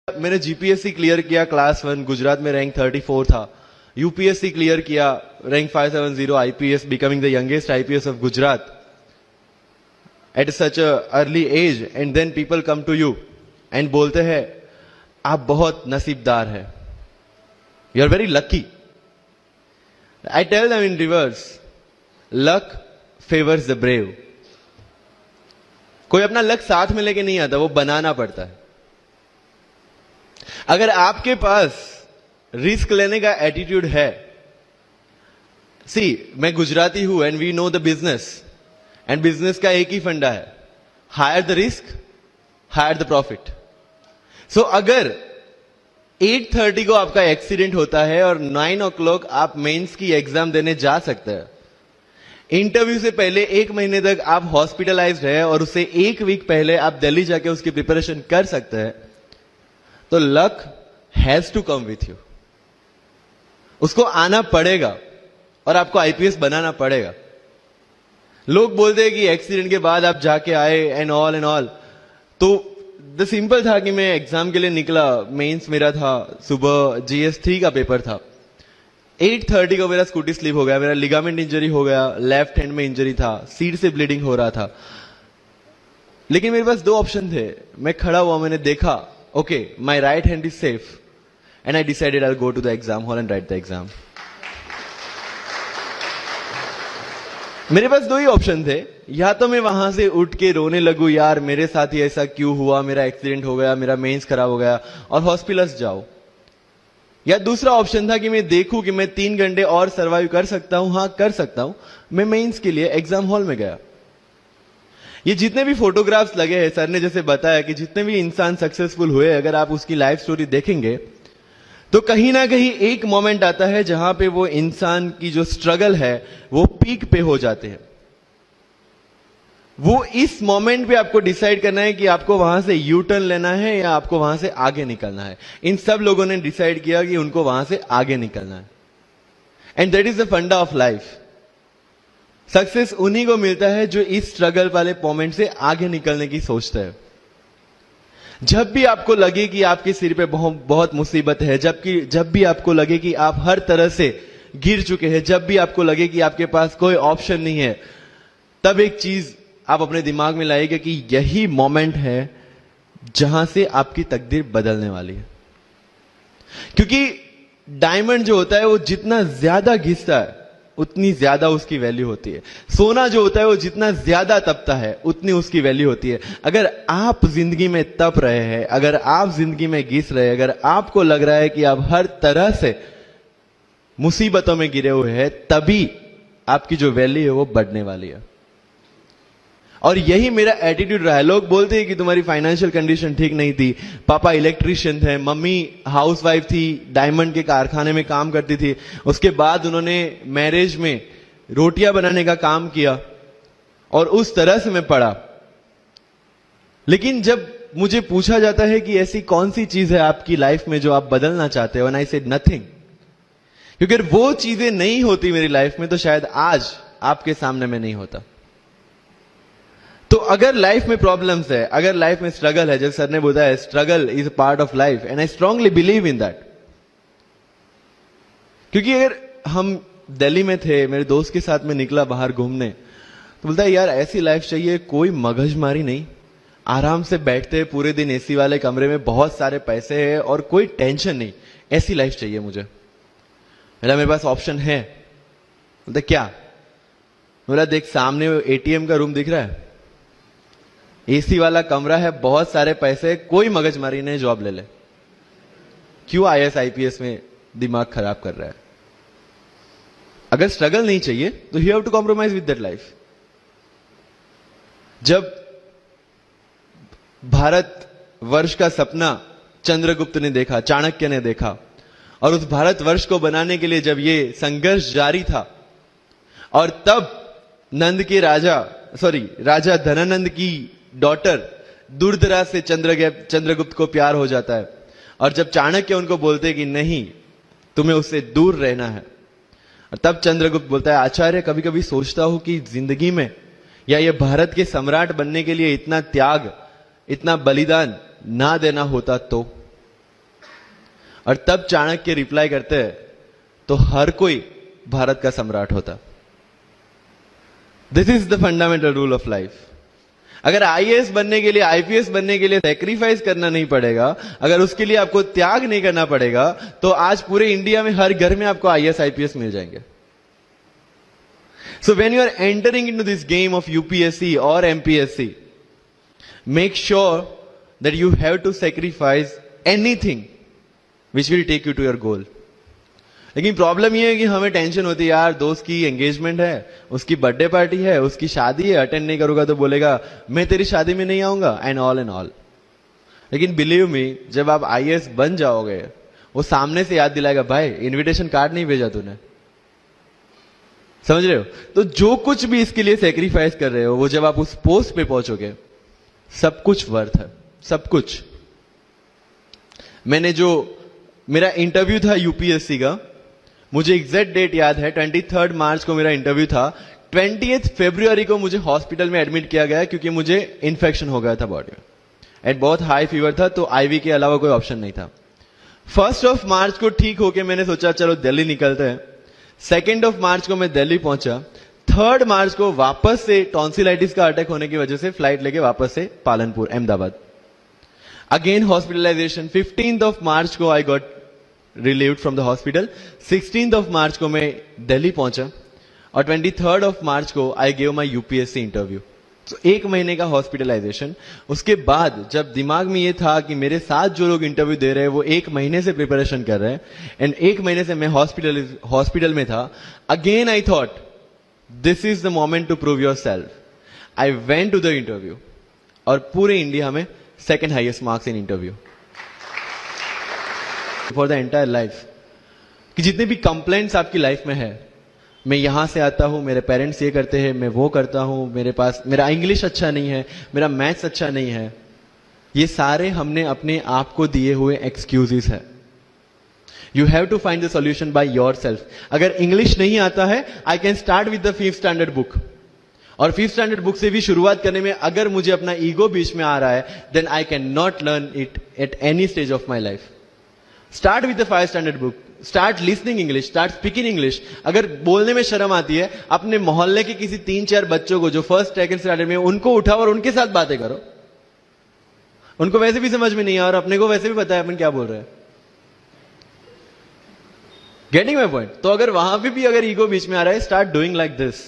मैंने GPSC clear किया class 1 Gujarat में रैंक 34 था। यूपीएससी क्लियर किया rank 570 IPS becoming the youngest IPS of Gujarat at such a early age and then people come to you and बोलते हैं आप बहुत नसीबदार है, you are very lucky. I tell them in reverse, luck favours the brave. कोई अपना luck साथ में लेके नहीं आता, वो बनाना पड़ता है। अगर आपके पास रिस्क लेने का एटीट्यूड है, मैं गुजराती हूं and we know the business, and business का एक ही फंडा है, higher the risk higher the profit. So अगर 8:30 को आपका एक्सीडेंट होता है और 9 o'clock आप मेंस की एग्जाम देने जा सकते हैं, इंटरव्यू से पहले 1 महीने तक आप हॉस्पिटलाइज्ड है और उससे 1 वीक पहले आप दिल्ली जाके उसकी प्रिपरेशन कर सकते हैं, तो luck has to come with you. उसको आना पड़ेगा और आपको आईपीएस बनाना पड़ेगा। लोग बोलते हैं कि एक्सीडेंट के बाद आप जाके आए एंड ऑल, तो द सिंपल था कि मैं एग्जाम के लिए निकला, मेंस मेरा था, सुबह GS3 का पेपर था। 8:30 को मेरा स्कूटी स्लिप हो गया, मेरा लिगामेंट इंजरी हो गया, लेफ्ट हैंड में इंजरी था, सीट से ब्लीडिंग हो रहा था। लेकिन मेरे पास 2 ऑप्शन थे। मैं खड़ा हुआ, मैंने देखा okay, my right hand is safe, and I decided I'll go to the exam hall and write the exam. मेरे पास 2 ही ऑप्शन थे, या तो मैं वहां से उठ के रोने लगूं, यार मेरे साथ ही ऐसा क्यों हुआ, मेरा एक्सीडेंट हो गया, मेरा मेंस खराब हो गया, और हॉस्पिटल जाओ। या दूसरा ऑप्शन था कि मैं देखूं कि मैं 3 घंटे और सर्वाइव कर सकता हूं। हाँ, कर सकता हूं। मैं मेंस के लिए एग्जाम हॉल में गया। ये जितने भी फोटोग्राफ्स लगे हैं, सर ने जैसे बताया कि जितने भी इंसान सक्सेसफुल हुए, अगर आप उसकी लाइफ स्टोरी देखेंगे तो कहीं ना कहीं एक मोमेंट आता है जहां पे वो इंसान की जो स्ट्रगल है वो पीक पे हो जाते हैं। वो इस मोमेंट पे आपको डिसाइड करना है कि आपको वहां से यू टर्न लेना है या आपको वहां से आगे निकलना है। इन सब लोगों ने डिसाइड किया कि उनको वहां से आगे निकलना है, एंड दैट इज द फंडा ऑफ लाइफ। सक्सेस उन्हीं को मिलता है जो इस स्ट्रगल वाले मोमेंट से आगे निकलने की सोचते हैं। जब भी आपको लगे कि आपके सिर पे बहुत मुसीबत है, जब भी आपको लगे कि आप हर तरह से गिर चुके हैं, जब भी आपको लगे कि आपके पास कोई ऑप्शन नहीं है, तब एक चीज आप अपने दिमाग में लाइएगा कि यही मोमेंट है जहां से आपकी तकदीर बदलने वाली है। क्योंकि डायमंड जो होता है वो जितना ज्यादा घिसता है उतनी ज्यादा उसकी वैल्यू होती है। सोना जो होता है वो जितना ज्यादा तपता है उतनी उसकी वैल्यू होती है। अगर आप जिंदगी में तप रहे हैं, अगर आप जिंदगी में घिस रहे हैं, अगर आपको लग रहा है कि आप हर तरह से मुसीबतों में गिरे हुए हैं, तभी आपकी जो वैल्यू है वो बढ़ने वाली है। और यही मेरा एटीट्यूड रहा है। लोग बोलते हैं कि तुम्हारी फाइनेंशियल कंडीशन ठीक नहीं थी, पापा इलेक्ट्रिशियन थे, मम्मी हाउसवाइफ थी, डायमंड के कारखाने में काम करती थी, उसके बाद उन्होंने मैरिज में रोटियां बनाने का काम किया, और उस तरह से मैं पढ़ा। लेकिन जब मुझे पूछा जाता है कि ऐसी कौन सी चीज है आपकी लाइफ में जो आप बदलना चाहते हो, एंड आई सेड नथिंग। क्योंकि अगर वो चीजें नहीं होती मेरी लाइफ में तो शायद आज आपके सामने में नहीं होता। तो अगर लाइफ में प्रॉब्लम्स है, अगर लाइफ में स्ट्रगल है, जैसे सर ने बताया struggle is a part of life, and I strongly believe in that. क्योंकि अगर हम दिल्ली में थे, मेरे दोस्त के साथ में निकला बाहर घूमने, तो बोलता है यार ऐसी लाइफ चाहिए, कोई मगजमारी नहीं, आराम से बैठते हैं पूरे दिन एसी वाले कमरे में, बहुत सारे पैसे हैं और कोई टेंशन नहीं, ऐसी लाइफ चाहिए मुझे। मेरे पास ऑप्शन है। बोलता क्या? बोला देख सामने एटीएम का रूम दिख रहा है, एसी वाला कमरा है, बहुत सारे पैसे, कोई मगजमारी नहीं, जॉब ले ले। क्यों IAS IPS में दिमाग खराब कर रहा है? अगर स्ट्रगल नहीं चाहिए तो you have to compromise with that life. जब भारत वर्ष का सपना चंद्रगुप्त ने देखा, चाणक्य ने देखा, और उस भारत वर्ष को बनाने के लिए जब ये संघर्ष जारी था, और तब राजा धनानंद की डॉटर दूरदराज से चंद्रगुप्त को प्यार हो जाता है, और जब चाणक्य उनको बोलते कि नहीं तुम्हें उससे दूर रहना है, और तब चंद्रगुप्त बोलता है आचार्य कभी कभी सोचता हूं कि जिंदगी में या ये भारत के सम्राट बनने के लिए इतना त्याग, इतना बलिदान ना देना होता तो। और तब चाणक्य रिप्लाई करते हैं तो हर कोई भारत का सम्राट होता। This is the fundamental rule of life. अगर आईएएस बनने के लिए, आईपीएस बनने के लिए सेक्रीफाइस करना नहीं पड़ेगा, अगर उसके लिए आपको त्याग नहीं करना पड़ेगा, तो आज पूरे इंडिया में हर घर में आपको आईएएस आईपीएस मिल जाएंगे। So when you are entering into this game of UPSC or MPSC, make sure that you have to sacrifice anything which will take you to your goal. लेकिन प्रॉब्लम ये है कि हमें टेंशन होती है, यार दोस्त की एंगेजमेंट है, उसकी बर्थडे पार्टी है, उसकी शादी है, अटेंड नहीं करूंगा तो बोलेगा मैं तेरी शादी में नहीं आऊंगा, एंड ऑल। लेकिन बिलीव मी, जब आप आईएएस बन जाओगे, वो सामने से याद दिलाएगा, भाई इनविटेशन कार्ड नहीं भेजा तूने। समझ रहे हो? तो जो कुछ भी इसके लिए सेक्रीफाइस कर रहे हो, वो जब आप उस पोस्ट पे पहुंचोगे, सब कुछ वर्थ है, सब कुछ। मेरा इंटरव्यू था यूपीएससी का, मुझे एग्जैक्ट डेट याद है, 23 मार्च को मेरा इंटरव्यू था। 20 फरवरी को मुझे हॉस्पिटल में एडमिट किया गया क्योंकि मुझे इन्फेक्शन हो गया था बॉडी में, एंड बहुत हाई फीवर था, तो आईवी के अलावा कोई ऑप्शन नहीं था। 1 मार्च को ठीक होके मैंने सोचा चलो दिल्ली निकलते हैं। 2 मार्च को मैं दिल्ली पहुंचा। 3 मार्च को वापस से टॉन्सिलाइटिस का अटैक होने की वजह से फ्लाइट लेके वापस से Palanpur, Ahmedabad. Again hospitalization. 15 March को I got relieved from the hospital. 16 March को मैं दिल्ली पहुंचा और 23 मार्च को I gave my UPSC interview. तो 1 महीने का हॉस्पिटलाइजेशन। उसके बाद जब दिमाग में ये था कि मेरे साथ जो लोग इंटरव्यू दे रहे हैं वो 1 महीने से प्रिपरेशन कर रहे हैं, एंड 1 महीने से मैं हॉस्पिटल में था, again I thought this is the moment to prove yourself. I went to the interview और पूरे इंडिया में 2nd highest marks in interview for the entire life. कि जितने भी कंप्लेंट्स आपकी लाइफ में है, मैं यहां से आता हूं, मेरे पेरेंट्स ये करते हैं, मैं वो करता हूं, मेरा इंग्लिश अच्छा नहीं है, मेरा मैथ्स अच्छा नहीं है, ये सारे हमने अपने आप को दिए हुए एक्सक्यूजेस है। You have to find the solution by yourself. अगर इंग्लिश नहीं आता है, I can start with the 5th standard book, और 5th स्टैंडर्ड बुक से भी शुरुआत करने में अगर मुझे अपना ईगो बीच में आ रहा है, then I can not learn it at any stage of my life. Start with the 5th standard book, start listening English, start speaking English. अगर बोलने में शर्म आती है, अपने मोहल्ले के किसी 3-4 बच्चों को जो 1st 2nd स्टैंडर्ड में, उनको उठाओ और उनके साथ बातें करो। उनको वैसे भी समझ में नहीं आ, और अपने को वैसे भी पता है अपन क्या बोल रहे हैं। Getting my point? तो अगर वहां पे भी अगर ईगो बीच में आ रहा है, स्टार्ट डूइंग लाइक दिस।